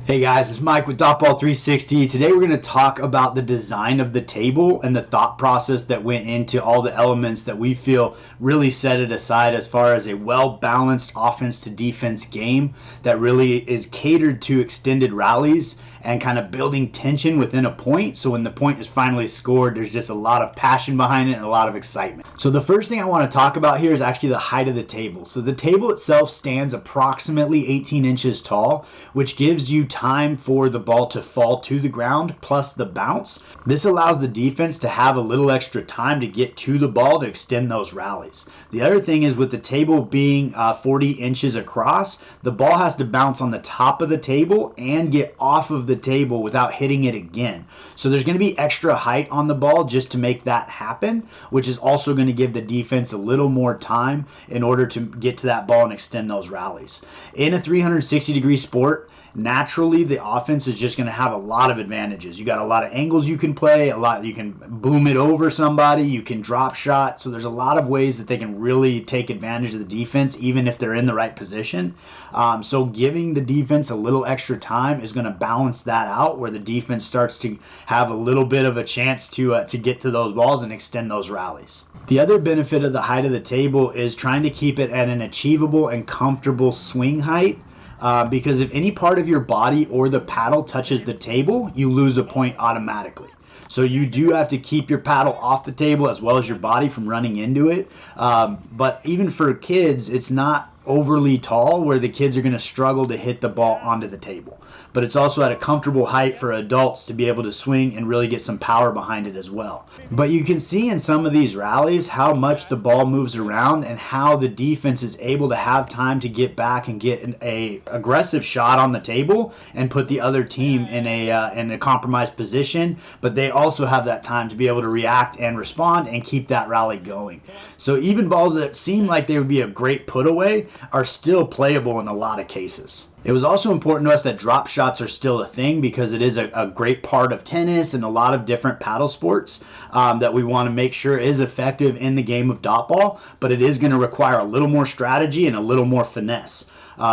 Hey guys, it's Mike with DotBall360. Today we're going to talk about the design of the table and the thought process that went into all the elements that we feel really set it aside as far as a well-balanced offense to defense game that really is catered to extended rallies and kind of building tension within a point. So when the point is finally scored, there's just a lot of passion behind it and a lot of excitement. So the first thing I want to talk about here is actually the height of the table. So the table itself stands approximately 18 inches tall, which gives you time for the ball to fall to the ground plus the bounce. This allows the defense to have a little extra time to get to the ball to extend those rallies. The other thing is with the table being 40 inches across, the ball has to bounce on the top of the table and get off of the table without hitting it again. So there's going to be extra height on the ball just to make that happen, which is also going to give the defense a little more time in order to get to that ball and extend those rallies. In a 360-degree sport, naturally the offense is just going to have a lot of advantages. You got a lot of angles you can play, you can boom it over somebody, you can drop shot. So there's a lot of ways that they can really take advantage of the defense even if they're in the right position. So giving the defense a little extra time is going to balance that out, where the defense starts to have a little bit of a chance to get to those balls and extend those rallies. The other benefit of the height of the table is trying to keep it at an achievable and comfortable swing height. Because if any part of your body or the paddle touches the table, you lose a point automatically. So you do have to keep your paddle off the table as well as your body from running into it. But even for kids, it's not overly tall where the kids are going to struggle to hit the ball onto the table. But it's also at a comfortable height for adults to be able to swing and really get some power behind it as well. But you can see in some of these rallies how much the ball moves around and how the defense is able to have time to get back and get an aggressive shot on the table and put the other team in a compromised position. But they also have that time to be able to react and respond and keep that rally going. So even balls that seem like they would be a great put away are still playable in a lot of cases. It was also important to us that drop shots are still a thing because it is a great part of tennis and a lot of different paddle sports that we want to make sure is effective in the game of dotball, but it is going to require a little more strategy and a little more finesse.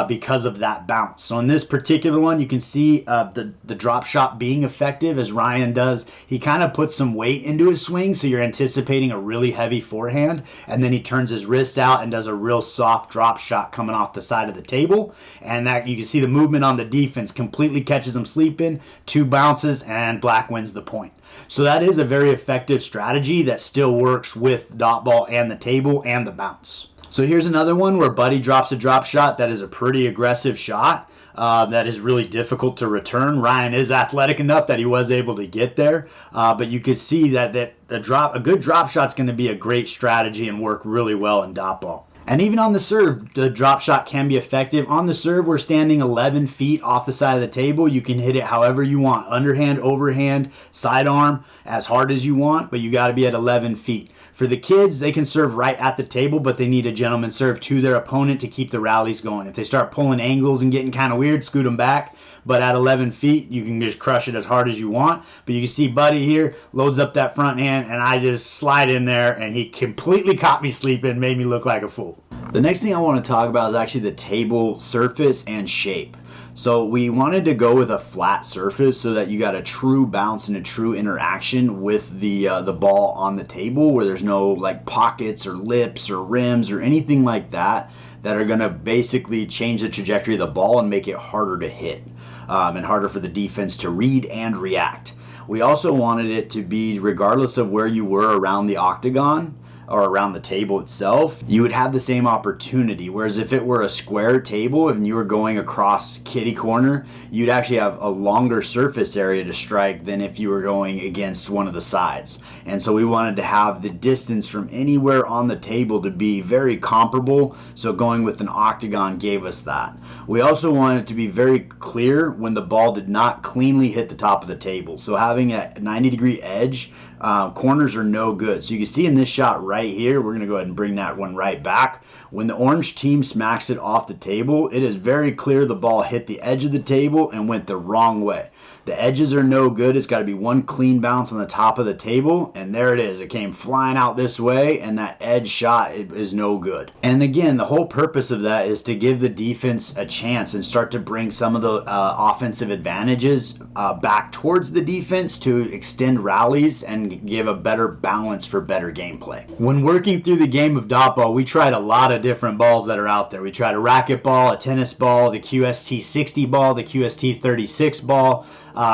Because of that bounce. So in this particular one, you can see the drop shot being effective as Ryan does. He kind of puts some weight into his swing, so you're anticipating a really heavy forehand, and then he turns his wrist out and does a real soft drop shot coming off the side of the table. And that you can see the movement on the defense completely catches him sleeping, 2 bounces, and black wins the point. So that is a very effective strategy that still works with dotball and the table and the bounce. So here's another one where Buddy drops a drop shot that is a pretty aggressive shot that is really difficult to return. Ryan is athletic enough that he was able to get there, but you can see that a good drop shot is going to be a great strategy and work really well in dotball. And even on the serve, the drop shot can be effective. On the serve, we're standing 11 feet off the side of the table. You can hit it however you want, underhand, overhand, sidearm, as hard as you want, but you got to be at 11 feet. For the kids, they can serve right at the table, but they need a gentleman serve to their opponent to keep the rallies going. If they start pulling angles and getting kind of weird, scoot them back. But at 11 feet, you can just crush it as hard as you want. But you can see Buddy here loads up that front hand, and I just slide in there, and he completely caught me sleeping, made me look like a fool. The next thing I want to talk about is actually the table surface and shape. So we wanted to go with a flat surface so that you got a true bounce and a true interaction with the ball on the table, where there's no like pockets or lips or rims or anything like that are going to basically change the trajectory of the ball and make it harder to hit and harder for the defense to read and react. We also wanted it to be, regardless of where you were around the octagon or around the table itself, you would have the same opportunity. Whereas if it were a square table and you were going across kitty corner, you'd actually have a longer surface area to strike than if you were going against one of the sides. And so we wanted to have the distance from anywhere on the table to be very comparable, so going with an octagon gave us that. We also wanted it to be very clear when the ball did not cleanly hit the top of the table. So having a 90-degree edge, corners are no good. So you can see in this shot right here, we're going to go ahead and bring that one right back. When the orange team smacks it off the table, it is very clear the ball hit the edge of the table and went the wrong way. The edges are no good. It's got to be one clean bounce on the top of the table, and there it is. It came flying out this way, and that edge shot is no good. And again, the whole purpose of that is to give the defense a chance and start to bring some of the offensive advantages back towards the defense to extend rallies and give a better balance for better gameplay. When working through the game of Dotball, we tried a lot of different balls that are out there. We tried a racket ball, a tennis ball, the QST60 ball, the QST36 ball.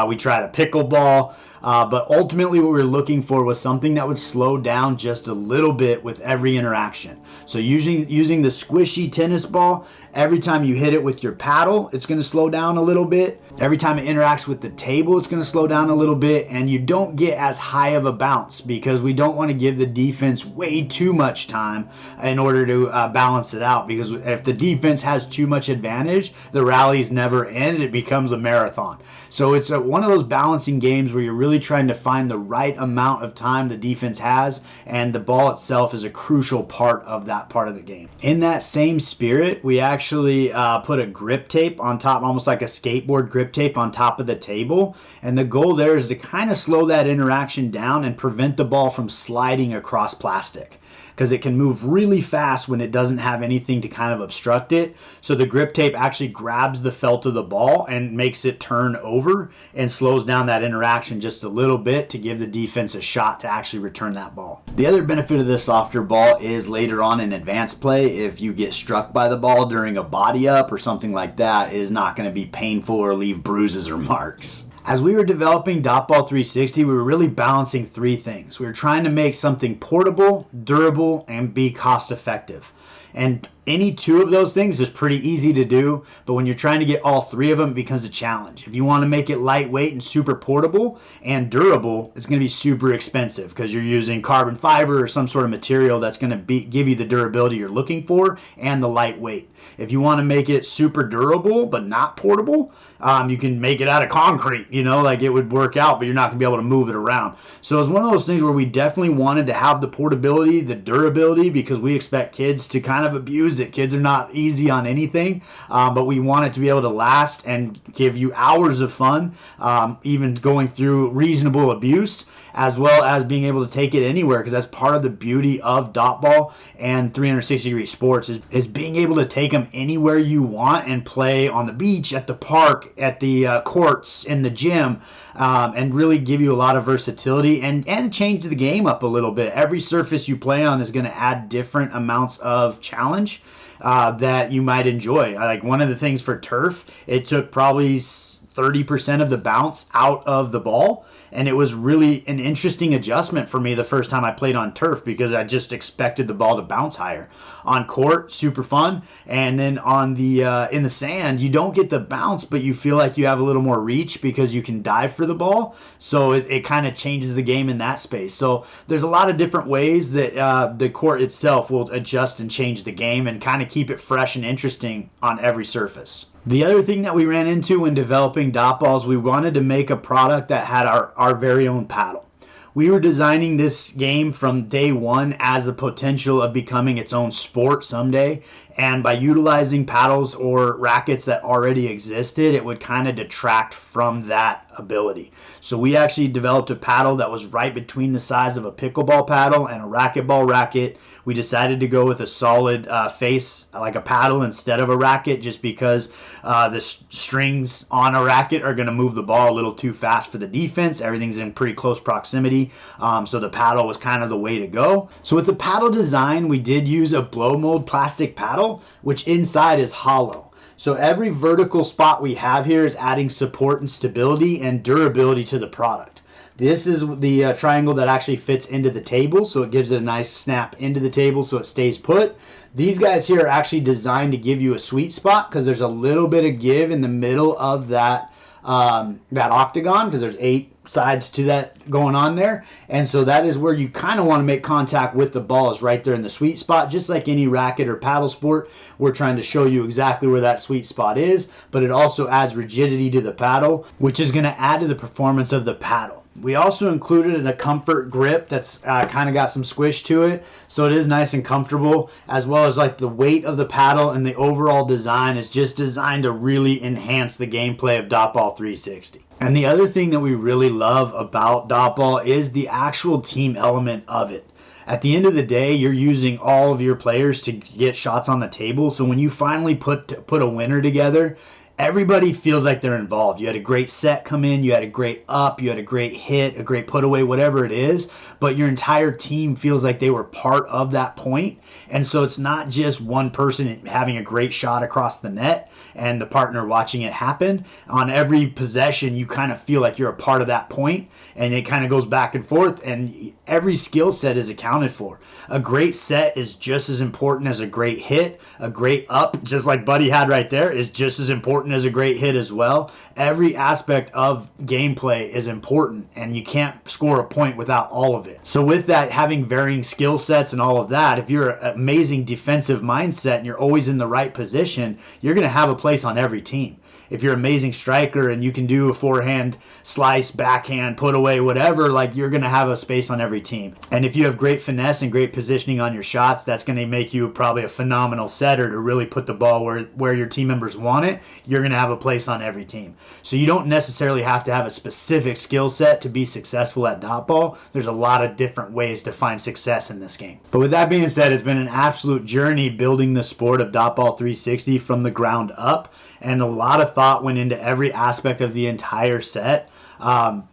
We tried a pickleball, but ultimately what we were looking for was something that would slow down just a little bit with every interaction. So using the squishy tennis ball, every time you hit it with your paddle, it's going to slow down a little bit. Every time it interacts with the table, it's going to slow down a little bit, and you don't get as high of a bounce because we don't want to give the defense way too much time in order to balance it out, because if the defense has too much advantage, the rallies never end. It becomes a marathon. So it's one of those balancing games where you're really trying to find the right amount of time the defense has, and the ball itself is a crucial part of that part of the game. In that same spirit, we actually put a grip tape on top, almost like a skateboard grip tape on top of the table, and the goal there is to kind of slow that interaction down and prevent the ball from sliding across plastic, because it can move really fast when it doesn't have anything to kind of obstruct it. So the grip tape actually grabs the felt of the ball and makes it turn over and slows down that interaction just a little bit to give the defense a shot to actually return that ball. The other benefit of this softer ball is later on in advanced play, if you get struck by the ball during a body up or something like that, it is not going to be painful or leave bruises or marks. As we were developing DotBall360, we were really balancing three things. We were trying to make something portable, durable, and be cost effective. And any two of those things is pretty easy to do, but when you're trying to get all three of them, it becomes a challenge. If you want to make it lightweight and super portable and durable, it's going to be super expensive because you're using carbon fiber or some sort of material that's going to give you the durability you're looking for and the lightweight. If you want to make it super durable but not portable, you can make it out of concrete, like it would work out, but you're not going to be able to move it around. So it's one of those things where we definitely wanted to have the portability, the durability, because we expect kids to kind of abuse it. Kids are not easy on anything, but we want it to be able to last and give you hours of fun, even going through reasonable abuse, as well as being able to take it anywhere, because that's part of the beauty of Dotball and 360-degree sports is being able to take them anywhere you want and play on the beach, at the park, at the courts, in the gym, and really give you a lot of versatility and change the game up a little bit. Every surface you play on is going to add different amounts of challenge that you might enjoy. Like one of the things for turf, it took probably 30% of the bounce out of the ball, and it was really an interesting adjustment for me the first time I played on turf, because I just expected the ball to bounce higher. On court, super fun, and then on the in the sand, you don't get the bounce, but you feel like you have a little more reach because you can dive for the ball, so it kind of changes the game in that space. So there's a lot of different ways that the court itself will adjust and change the game and kind of keep it fresh and interesting on every surface. The other thing that we ran into when developing Dotballs, we wanted to make a product that had our very own paddle. We were designing this game from day one as a potential of becoming its own sport someday, and by utilizing paddles or rackets that already existed, it would kind of detract from that ability. So we actually developed a paddle that was right between the size of a pickleball paddle and a racquetball racket. We decided to go with a solid face, like a paddle, instead of a racket, just because the strings on a racket are going to move the ball a little too fast for the defense. Everything's in pretty close proximity, so the paddle was kind of the way to go. So with the paddle design, we did use a blow mold plastic paddle, which inside is hollow. So every vertical spot we have here is adding support and stability and durability to the product. This is the triangle that actually fits into the table, so it gives it a nice snap into the table so it stays put. These guys here are actually designed to give you a sweet spot because there's a little bit of give in the middle of that octagon, because there's 8 sides to that going on there, and so that is where you kind of want to make contact with the ball, is right there in the sweet spot. Just like any racket or paddle sport, we're trying to show you exactly where that sweet spot is, but it also adds rigidity to the paddle, which is going to add to the performance of the paddle. We also included a comfort grip that's kind of got some squish to it, so it is nice and comfortable, as well as like the weight of the paddle, and the overall design is just designed to really enhance the gameplay of DotBall360. And the other thing that we really love about Dotball is the actual team element of it. At the end of the day, you're using all of your players to get shots on the table. So when you finally put a winner together, everybody feels like they're involved. You had a great set come in, you had a great up, you had a great hit, a great put away, whatever it is, but your entire team feels like they were part of that point. And so it's not just one person having a great shot across the net and the partner watching it happen. On every possession, you kind of feel like you're a part of that point, and it kind of goes back and forth, and every skill set is accounted for. A great set is just as important as a great hit. A great up, just like Buddy had right there, is just as important as a great hit as well. Every aspect of gameplay is important, and you can't score a point without all of it. So with that, having varying skill sets and all of that, if you're an amazing defensive mindset and you're always in the right position, you're going to have a place on every team. If you're an amazing striker and you can do a forehand, slice, backhand, put away, whatever, like, you're going to have a space on every team. And if you have great finesse and great positioning on your shots, that's going to make you probably a phenomenal setter to really put the ball where your team members want it. You're going to have a place on every team. So you don't necessarily have to have a specific skill set to be successful at Dotball. There's a lot of different ways to find success in this game. But with that being said, it's been an absolute journey building the sport of Dotball360 from the ground up. And a lot of thought went into every aspect of the entire set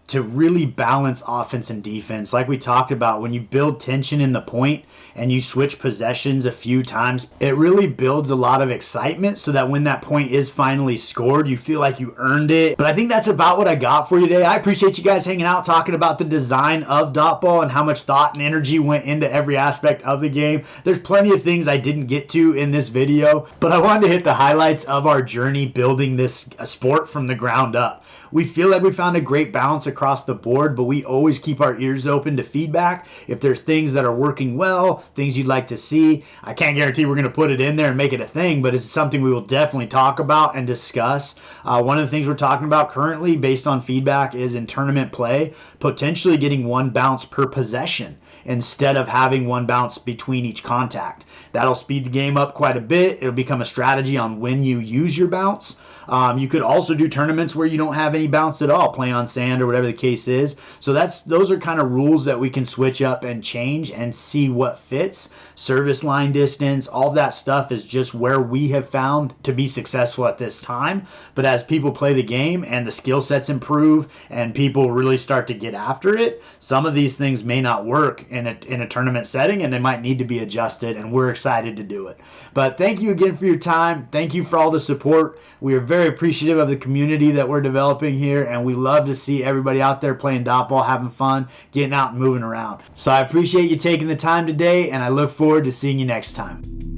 to really balance offense and defense. Like we talked about, when you build tension in the point and you switch possessions a few times, it really builds a lot of excitement so that when that point is finally scored, you feel like you earned it. But I think that's about what I got for you today. I appreciate you guys hanging out, talking about the design of Dotball and how much thought and energy went into every aspect of the game. There's plenty of things I didn't get to in this video, but I wanted to hit the highlights of our journey building this sport from the ground up. We feel like we found a great balance across the board, but we always keep our ears open to feedback. If there's things that are working well, things you'd like to see, I can't guarantee we're going to put it in there and make it a thing, but it's something we will definitely talk about and discuss. One of the things we're talking about currently based on feedback is in tournament play, potentially getting one bounce per possession instead of having one bounce between each contact. That'll speed the game up quite a bit. It'll become a strategy on when you use your bounce. You could also do tournaments where you don't have any bounce at all, play on sand or whatever the case is. So those are kind of rules that we can switch up and change and see what fits. Service line distance, all that stuff is just where we have found to be successful at this time. But as people play the game and the skill sets improve and people really start to get after it, some of these things may not work in a tournament setting, and they might need to be adjusted, and we're excited to do it. But thank you again for your time. Thank you for all the support. We are very appreciative of the community that we're developing here, and we love to see everybody out there playing Dotball, having fun, getting out and moving around. So I appreciate you taking the time today, and I look forward to seeing you next time.